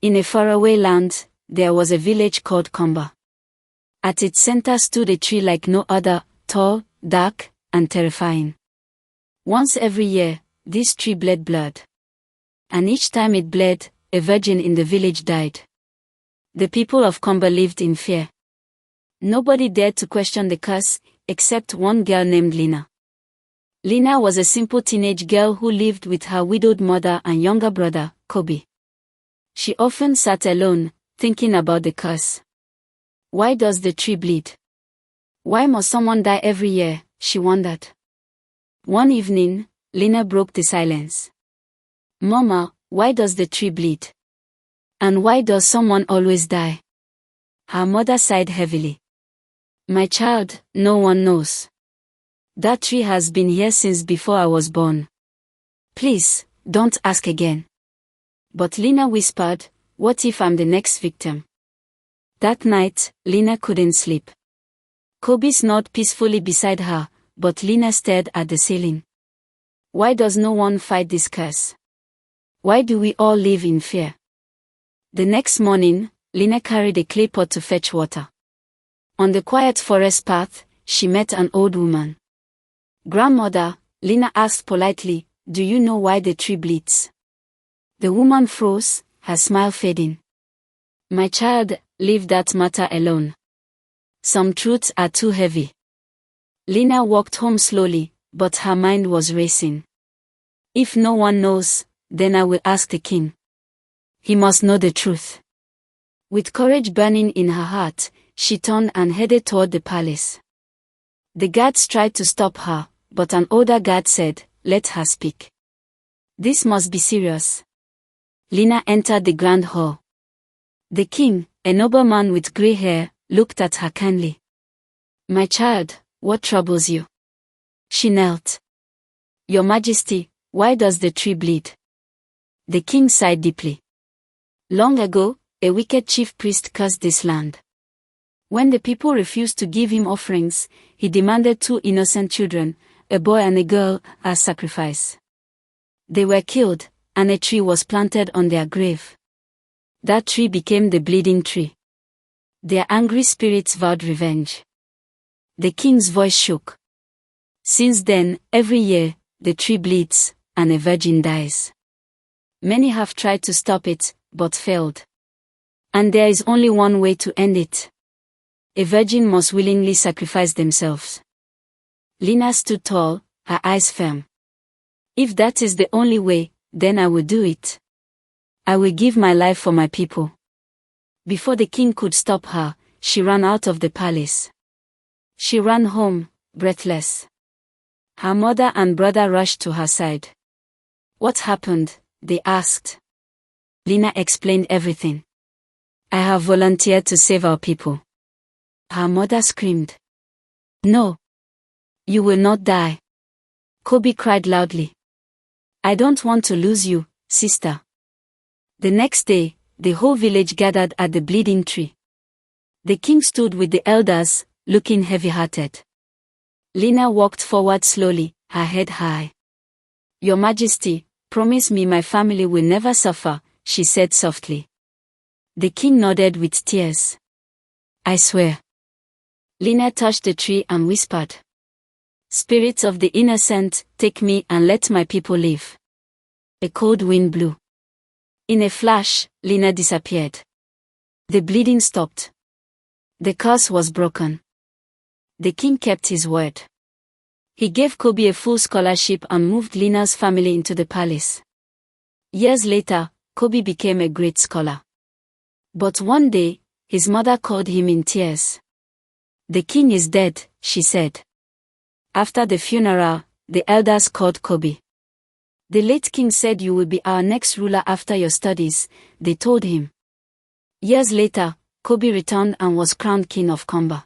In a faraway land, there was a village called Komba. At its center stood a tree like no other, tall, dark, and terrifying. Once every year, this tree bled blood. And each time it bled, a virgin in the village died. The people of Komba lived in fear. Nobody dared to question the curse, except one girl named Lina. Lina was a simple teenage girl who lived with her widowed mother and younger brother, Kobe. She often sat alone, thinking about the curse. Why does the tree bleed? Why must someone die every year, she wondered. One evening, Lina broke the silence. Mama, why does the tree bleed? And why does someone always die? Her mother sighed heavily. My child, no one knows. That tree has been here since before I was born. Please, don't ask again. But Lina whispered, what if I'm the next victim? That night, Lina couldn't sleep. Kobe snored peacefully beside her, but Lina stared at the ceiling. Why does no one fight this curse? Why do we all live in fear? The next morning, Lina carried a clay pot to fetch water. On the quiet forest path, she met an old woman. Grandmother, Lina asked politely, do you know why the tree bleeds? The woman froze, her smile fading. My child, leave that matter alone. Some truths are too heavy. Lina walked home slowly, but her mind was racing. If no one knows, then I will ask the king. He must know the truth. With courage burning in her heart, she turned and headed toward the palace. The guards tried to stop her, but an older guard said, let her speak. This must be serious. Lina entered the grand hall. The king, a nobleman with grey hair, looked at her kindly. My child, what troubles you? She knelt. Your Majesty, why does the tree bleed? The king sighed deeply. Long ago, a wicked chief priest cursed this land. When the people refused to give him offerings, he demanded 2 innocent children, a boy and a girl, as sacrifice. They were killed, and a tree was planted on their grave. That tree became the bleeding tree. Their angry spirits vowed revenge. The king's voice shook. Since then, every year, the tree bleeds, and a virgin dies. Many have tried to stop it, but failed. And there is only one way to end it. A virgin must willingly sacrifice themselves. Lina stood tall, her eyes firm. If that is the only way, then I will do it. I will give my life for my people. Before the king could stop her, she ran out of the palace. She ran home, breathless. Her mother and brother rushed to her side. What happened? They asked. Lina explained everything. I have volunteered to save our people. Her mother screamed. No. You will not die. Kobe cried loudly. I don't want to lose you, sister. The next day, the whole village gathered at the bleeding tree. The king stood with the elders, looking heavy-hearted. Lina walked forward slowly, her head high. Your Majesty, promise me my family will never suffer, she said softly. The king nodded with tears. I swear. Lina touched the tree and whispered. Spirits of the innocent, take me and let my people live. A cold wind blew. In a flash, Lina disappeared. The bleeding stopped. The curse was broken. The king kept his word. He gave Kobe a full scholarship and moved Lina's family into the palace. Years later, Kobe became a great scholar. But one day, his mother called him in tears. The king is dead, she said. After the funeral, the elders called Kobe. The late king said you will be our next ruler after your studies, they told him. Years later, Kobe returned and was crowned king of Komba.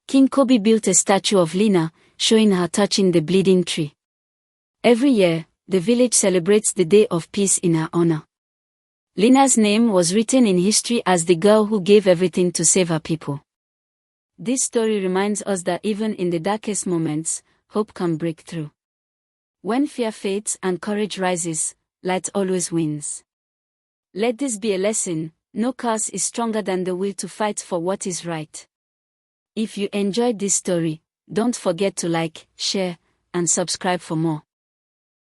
King Kobe built a statue of Lina, showing her touching the bleeding tree. Every year, the village celebrates the Day of Peace in her honor. Lina's name was written in history as the girl who gave everything to save her people. This story reminds us that even in the darkest moments, hope can break through. When fear fades and courage rises, light always wins. Let this be a lesson: no curse is stronger than the will to fight for what is right. If you enjoyed this story, don't forget to like, share, and subscribe for more.